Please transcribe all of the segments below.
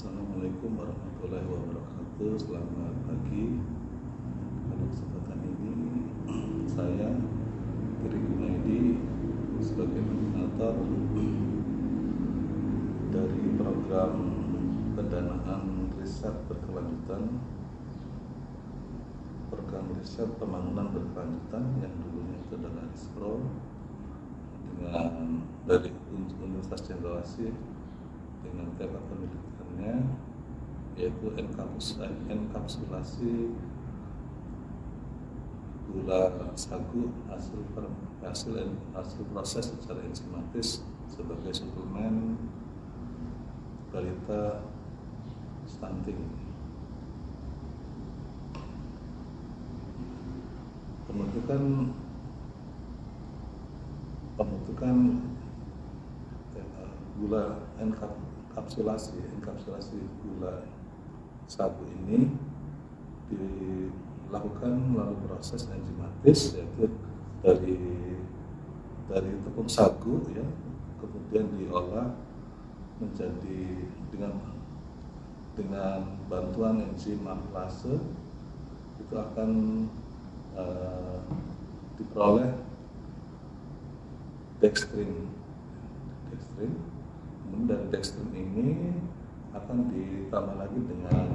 Assalamualaikum warahmatullahi wabarakatuh. Selamat pagi. Pada kesempatan ini saya Tri Junaidi sebagai koordinator dari program pendanaan riset berkelanjutan, program riset pembangunan berkelanjutan yang dulunya itu adalah RISPRO dengan dari Universitas Cendrawasih dengan tema penelitiannya yaitu enkapsulasi gula sagu hasil proses secara enzimatis sebagai suplemen balita stunting. Pembentukan gula enkapsulasi gula sagu ini dilakukan melalui proses enzimatis, yaitu dari tepung sagu ya, kemudian diolah menjadi dengan bantuan enzim amilase itu akan diperoleh dextrin. Dan dextrin ini akan ditambah lagi dengan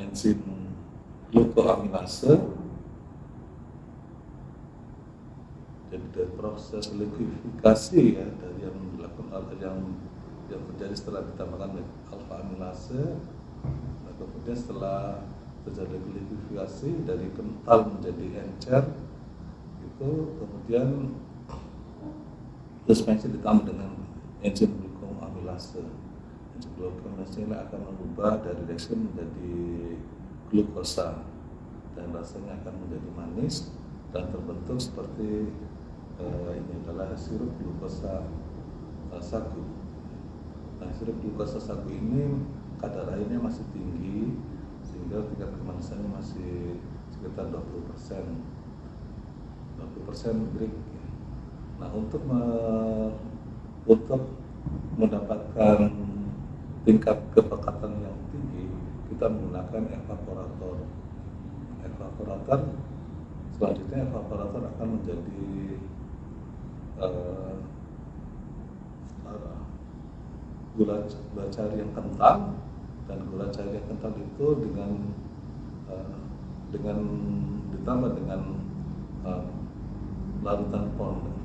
enzim glukoamilase. Jadi dari proses likuifikasi ya, dari yang dilakukan yang terjadi setelah ditambahkan alfa amilase, nah, kemudian setelah terjadi likuifikasi dari kental menjadi encer, itu kemudian suspensi ditambah dengan enzim glukoamilase. Enzim glukoamilase ini akan mengubah dari dextrin menjadi glukosa dan rasanya akan menjadi manis dan terbentuk seperti ini adalah sirup glukosa sagu. Nah, sirup glukosa sagu ini kadar airnya masih tinggi sehingga tingkat kemanisannya masih sekitar 20% break. Nah, untuk mendapatkan tingkat kepekatan yang tinggi, kita menggunakan evaporator. Selanjutnya evaporator akan menjadi gula cair yang kental, dan gula cair yang kental itu dengan ditambah dengan larutan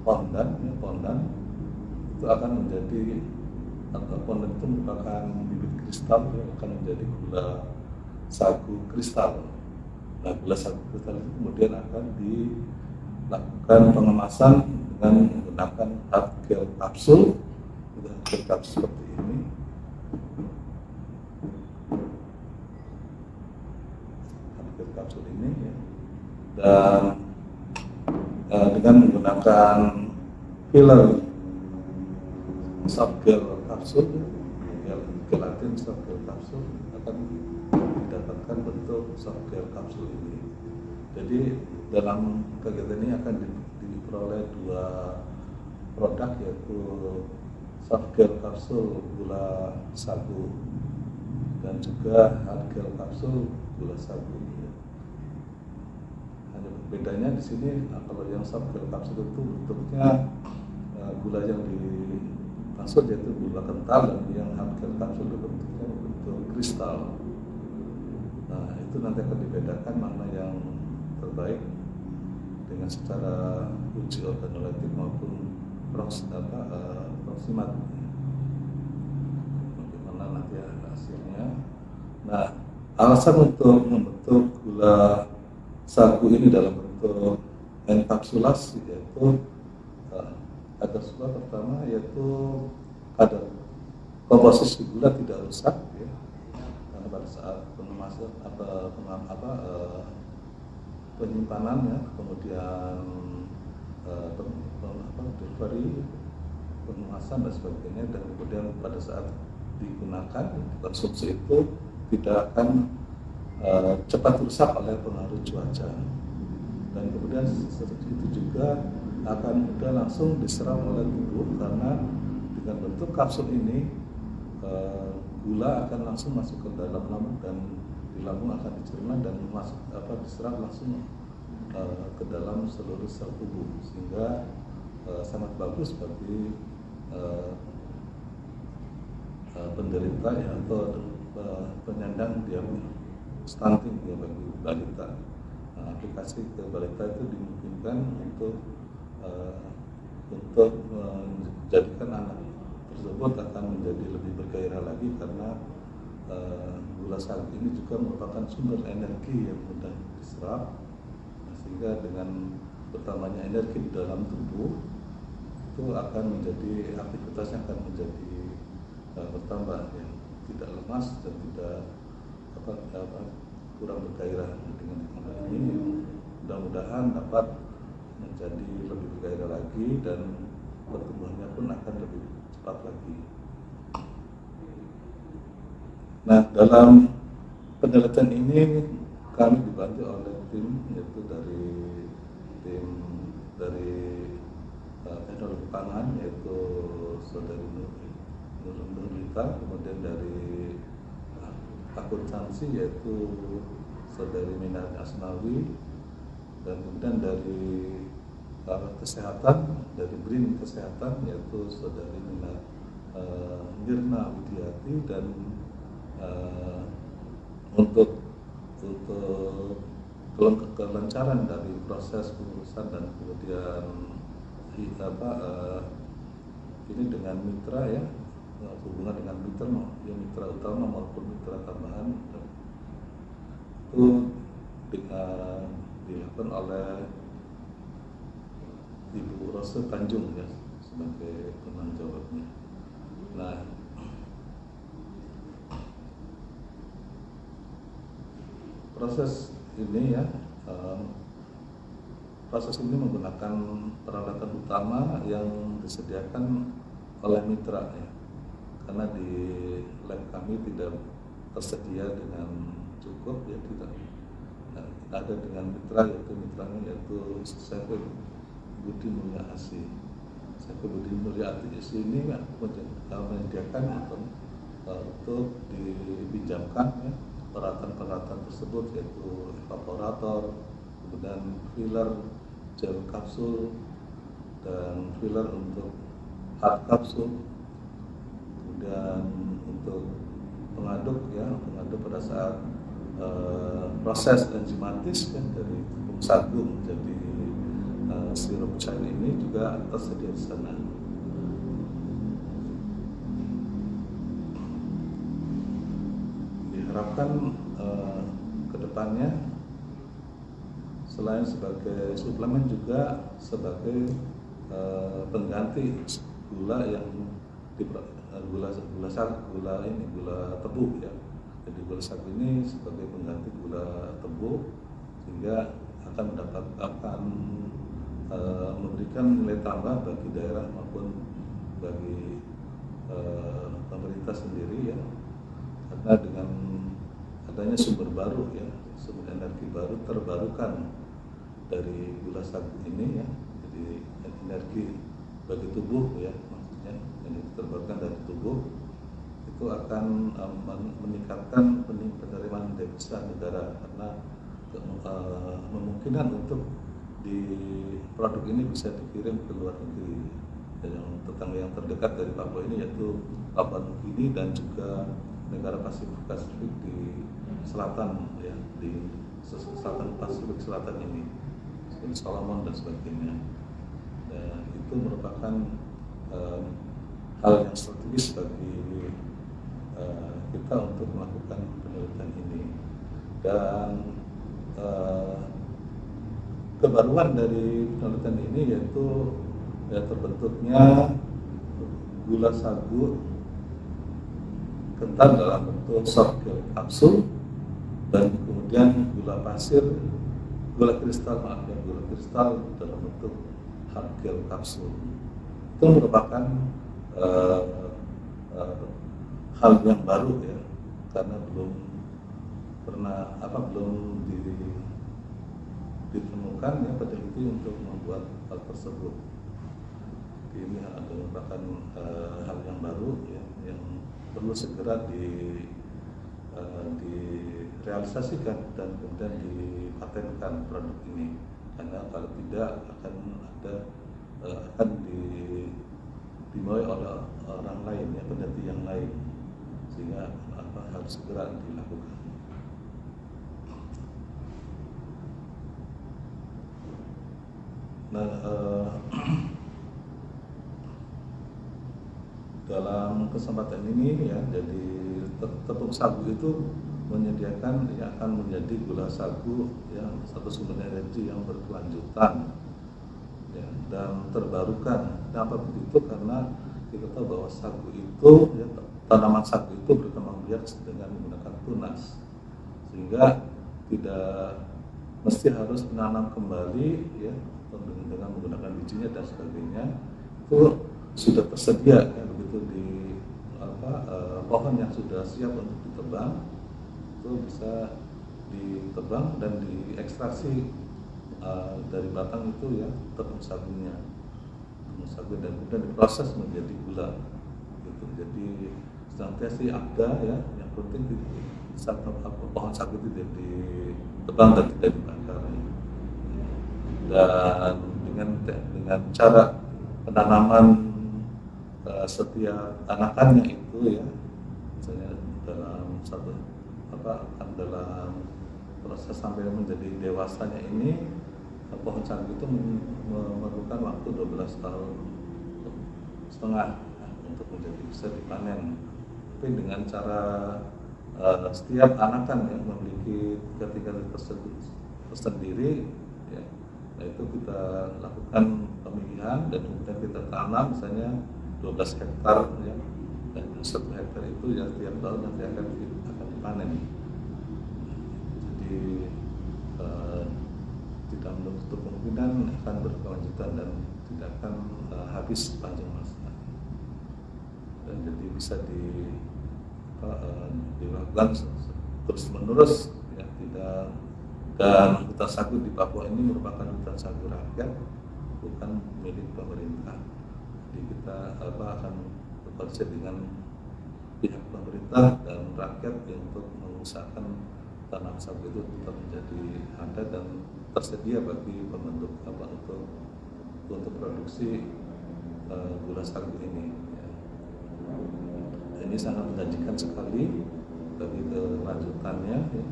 pondan itu akan menjadi, atau pondan itu merupakan bibit kristal yang akan menjadi gula sagu kristal. Nah, gula sagu kristal itu kemudian akan dilakukan pengemasan dengan menggunakan hard gel kapsul, seperti ini. Hard gel kapsul ini ya. Dan dengan menggunakan filler softgel kapsul, gelatin softgel kapsul, akan didapatkan bentuk softgel kapsul ini. Jadi dalam kegiatan ini akan diperoleh dua produk, yaitu softgel kapsul gula sagu dan juga hardgel kapsul gula sagu. Hanya bedanya di sini, kalau yang softgel kapsul itu bentuknya gula yang dimaksud yaitu gula kental, dan yang hardgel kapsul itu bentuknya bentuk kristal. Nah, itu nanti akan dibedakan mana yang terbaik dengan secara uji organoleptik maupun proximat. Bagaimana nanti hasilnya. Nah, alasan untuk membentuk gula sagu ini dalam bentuk enkapsulasi yaitu ada sebab pertama, yaitu kadar komposisi gula tidak rusak ya, karena pada saat pengemasan penyimpanan ya, kemudian delivery, pengemasan dan sebagainya, dan kemudian pada saat digunakan konsumsi itu tidak akan cepat rusak oleh pengaruh cuaca, dan kemudian itu juga akan mudah langsung diserap oleh tubuh, karena dengan bentuk kapsul ini gula akan langsung masuk ke dalam lambung dan di lambung akan dicerna dan diserap langsung ke dalam seluruh sel tubuh, sehingga sangat bagus bagi penderita ya, atau penyandang diabetes stunting ya, bagi balita. Aplikasi ke balita itu dimungkinkan untuk menjadikan anak tersebut akan menjadi lebih bergairah lagi, karena gula sagu ini juga merupakan sumber energi yang mudah diserap, sehingga dengan bertambahnya energi di dalam tubuh itu akan menjadi aktivitasnya akan menjadi bertambah ya, tidak lemas dan tidak kurang bergairah. Dengan ini mudah-mudahan dapat menjadi lebih bergairah lagi dan pertumbuhannya pun akan lebih cepat lagi. Nah, dalam penelitian ini kami dibantu oleh tim, yaitu tim dari teknologi pangan, yaitu Saudari Nurlita, kemudian dari akuntansi yaitu Saudari Minat Asnawi, dan kemudian dari kesehatan, dari BRIN Kesehatan yaitu Saudari Mirna Widiati, dan untuk kelancaran dari proses pengurusan dan kemudian ini dengan mitra ya, hubungan dengan mitra utama maupun mitra tambahan itu dilakukan oleh Ibu Rose Tanjung ya sebagai penanggung jawabnya. Nah, proses ini menggunakan peralatan utama yang disediakan oleh mitra ya, karena di lab kami tidak tersedia dengan cukup ya, tidak ada dengan mitranya yaitu Sefo Budi Mulya Asih. Sefo Budi Mulya Asih ini menyediakan untuk dipinjamkan ya, peralatan-peralatan tersebut, yaitu evaporator, kemudian filler gel kapsul dan filler untuk hard kapsul, kemudian untuk pengaduk pada saat proses enzimatis kan, dari tepung sagu menjadi sirup cair ini juga tersedia di sana. Diharapkan kedepannya selain sebagai suplemen juga sebagai pengganti gula yang gula tebu ya. Jadi gula sagu ini sebagai pengganti gula tebu, sehingga akan memberikan nilai tambah bagi daerah maupun bagi pemerintah sendiri ya, karena dengan adanya sumber baru ya, sumber energi baru terbarukan dari gula sagu ini ya, jadi energi bagi tubuh ya, maksudnya energi terbarukan dari tubuh itu akan meningkatkan penerimaan devisa negara, karena memungkinkan untuk di produk ini bisa dikirim ke luar negeri. Dan yang tetangga yang terdekat dari Papua ini yaitu Papua Nugini dan juga negara Pasifik di selatan ya, di selatan Pasifik selatan ini seperti Solomon dan sebagainya. Dan itu merupakan hal yang strategis bagi kita untuk melakukan penelitian ini. Dan kebaruan dari penelitian ini yaitu terbentuknya gula sagu kental dalam bentuk soft gel kapsul, dan kemudian gula kristal dalam bentuk hard gel kapsul. Itu merupakan hal yang baru ya, karena belum ditemukan ya peneliti untuk membuat hal tersebut. ini merupakan hal yang baru ya, yang perlu segera direalisasikan dan kemudian dipatenkan produk ini, karena kalau tidak akan dimulai oleh orang lain ya, peneliti yang lain, sehingga harus segera dilakukan. Nah, dalam kesempatan ini ya, jadi tepung sagu itu menyediakan akan menjadi gula sagu yang satu sumber energi yang berkelanjutan ya, dan terbarukan. Kenapa begitu? Karena kita tahu bahwa sagu itu ya, tanaman sagu itu berkembang biak dengan menggunakan tunas, sehingga tidak mesti harus menanam kembali ya, dengan menggunakan bijinya dan sebagainya. Itu sudah tersedia ya, begitu di pohon yang sudah siap untuk ditebang, itu bisa ditebang dan diekstraksi dari batang itu ya, tepung sagu, dan kemudian diproses menjadi gula gitu. Jadi senantiasa ada ya, yang penting pohon sagu itu ditebang dan tidak dibakar ya. Dan dengan cara penanaman setiap anakannya itu ya, misalnya dalam dalam proses sampai menjadi dewasanya ini, pohon sagu itu memerlukan waktu 12 tahun setengah untuk menjadi bisa dipanen. Tapi dengan cara setiap anakan yang memiliki ketinggalan tersendiri ya, nah itu kita lakukan pemilihan dan kemudian kita tanam misalnya 12 hektar ya, dan 1 hektar itu ya setiap tahun nanti akan dipanen. Jadi tidak menutup kemungkinan akan berkelanjutan dan tidak akan habis sepanjang masa, dan jadi bisa dilakukan terus menerus ya, tidak. Dan hutan sagu di Papua ini merupakan hutan sagu rakyat, bukan milik pemerintah. Jadi kita akan bekerja dengan pihak pemerintah dan rakyat untuk mengusahakan tanam sagu itu tetap menjadi ada dan tersedia bagi pembentuk untuk produksi gula sagu ini. Ya. Ini sangat menjanjikan sekali bagi kelanjutannya ya.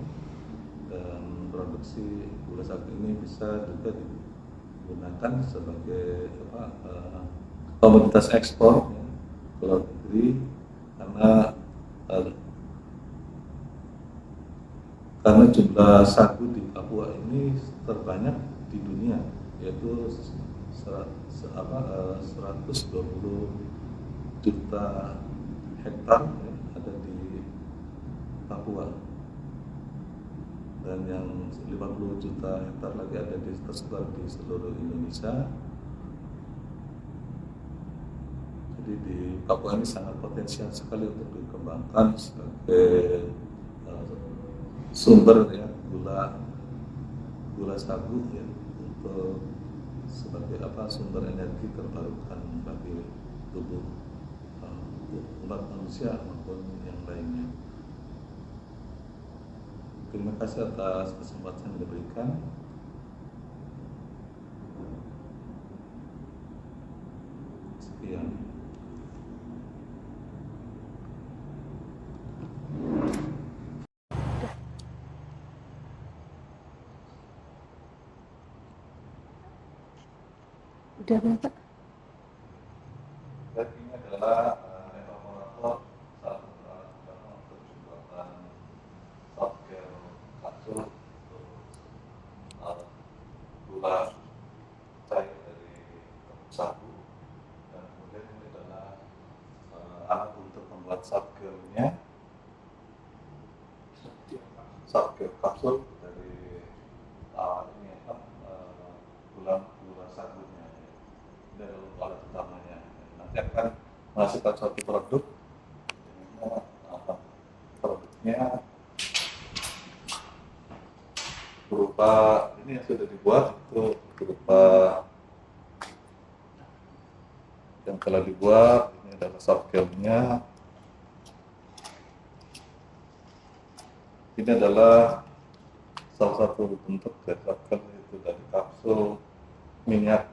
Dan produksi gula sagu ini bisa juga digunakan sebagai komoditas ekspor ya, ke luar negeri, karena jumlah sagu di Papua ini terbanyak di dunia, yaitu 120 juta hektar ya, ada di Papua, dan yang 50 juta hektar lagi ada tersebar di seluruh Indonesia. Jadi di Papua ini sangat potensial sekali untuk dikembangkan sebagai sumber ya gula sagu ya, untuk sebagai sumber energi terbarukan bagi tubuh umat manusia maupun yang lainnya. Terima kasih atas kesempatan yang diberikan. Sekian. Udah berapa? Dan ini adalah evaporator, salah satu alat utama untuk pembuatan softgel kapsul untuk gula cair dari tepung sagu, dan kemudian ini adalah alat untuk membuat softgelnya, softgel kapsul dari ini gula sagunya. Ini adalah alat utamanya. Nanti akan menghasilkan suatu produk. Produknya berupa ini yang sudah dibuat, itu berupa yang telah dibuat. Ini adalah softcare-nya. Ini adalah salah satu bentuk dari softcare, itu dari kapsul minyak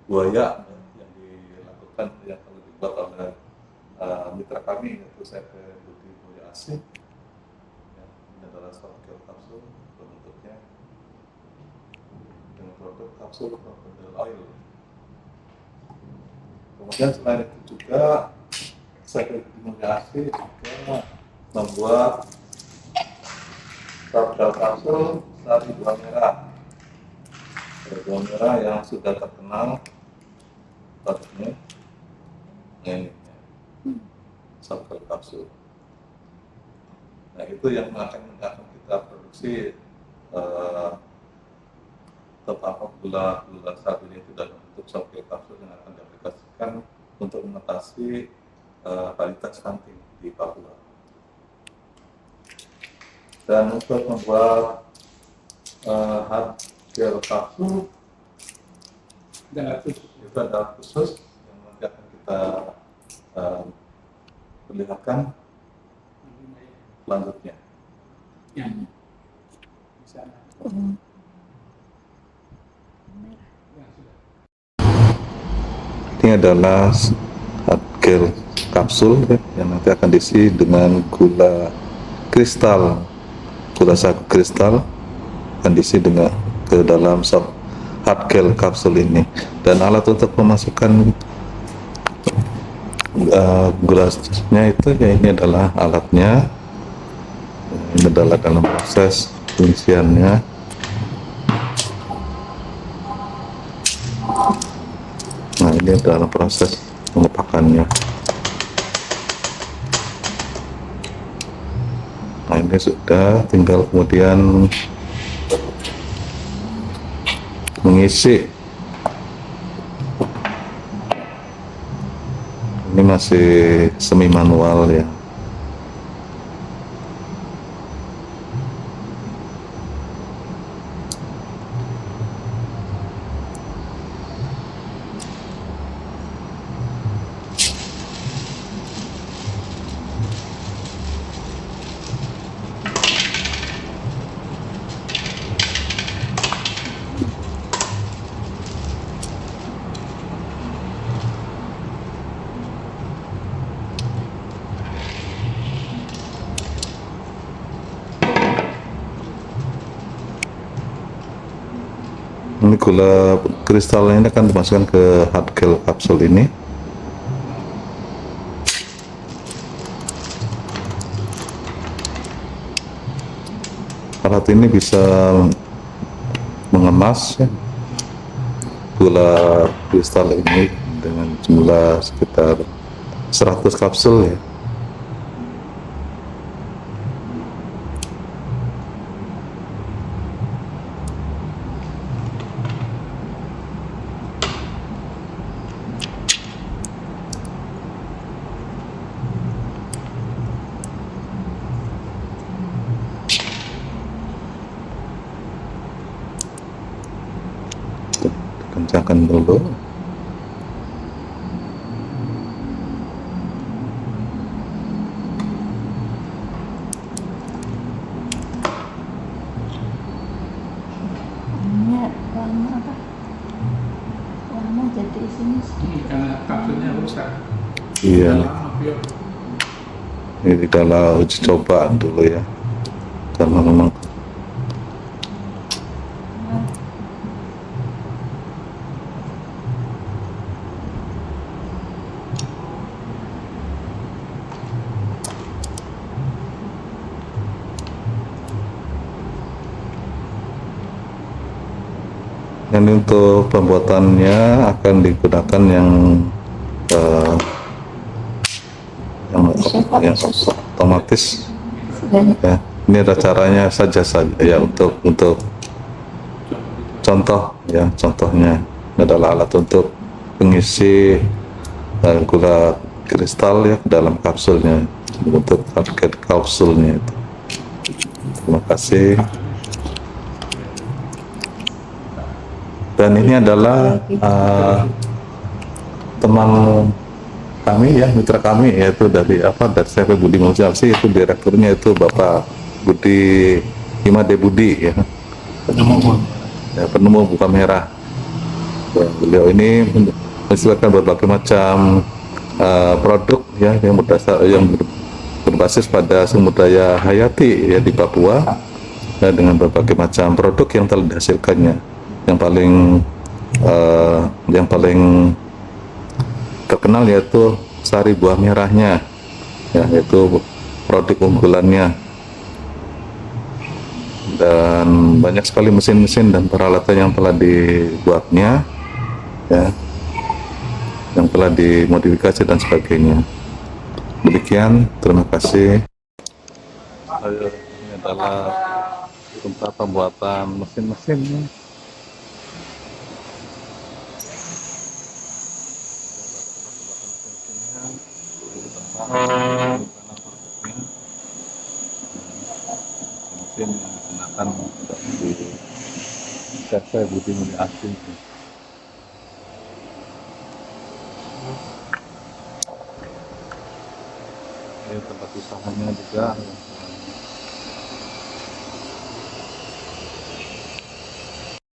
buaya yang dilakukan, yang telah dibuat oleh mitra kami, yaitu CP Budi Buaya Asih. Ya, ini adalah softcare kapsul bentuknya dengan produk kapsul crocodile oil. Kemudian selain itu juga CP Budi Buaya Asih juga membuat softgel kapsul sari buah merah. Sari buah merah yang sudah terkenal produknya. Ini softgel kapsul. Nah, itu yang akan kita produksi terdapat gula sapi itu dalam bentuk softgel kapsul yang akan diaplikasikan untuk mengatasi varietas stunting di Papua. Dan untuk membuat hard gel kapsul itu adalah khusus yang nanti akan kita perlihatkan selanjutnya. Ya. Ini adalah hard gel kapsul ya, yang nanti akan diisi dengan gula kristal. Gula sagu kristal akan diisi dengan ke dalam hard gel kapsul ini, dan alat untuk memasukkan gulanya itu ya, ini adalah alatnya. Ini adalah dalam proses pengisiannya. Nah, ini dalam proses pengepakannya. Nah, ini sudah tinggal kemudian mengisi. Ini masih semi manual ya. Ini gula kristal ini akan dimasukkan ke hard gel kapsul ini. Alat ini bisa mengemas ya, gula kristal ini dengan jumlah sekitar 100 kapsul ya. Kencangkan dulu. Lama jadi isinya Karena kapsulnya rusak. Iya. Lama, Ini adalah uji coba dulu ya, karena memang ini untuk pembuatannya akan digunakan yang otomatis ya. Ini ada caranya saja ya, untuk contoh ya, contohnya adalah alat untuk pengisi gula kristal ya ke dalam kapsulnya, untuk target kapsulnya itu. Terima kasih. Dan ini adalah teman kami ya, mitra kami, yaitu dari CV Budi Muljalsi, itu direkturnya itu Bapak Budi Imade Budi ya, penemu buka merah. Ya, beliau ini menyesuaikan berbagai macam produk ya yang berbasis pada sumber daya hayati ya di Papua, ya, dengan berbagai macam produk yang telah dihasilkannya. Yang paling terkenal yaitu sari buah merahnya, ya, yaitu produk unggulannya, dan banyak sekali mesin-mesin dan peralatan yang telah dibuatnya, ya, yang telah dimodifikasi dan sebagainya. Demikian, terima kasih. Ini adalah tempat pembuatan mesin-mesin. Mesin yang digunakan untuk di CV Budi Muljalsi. Ini tempat usahanya juga.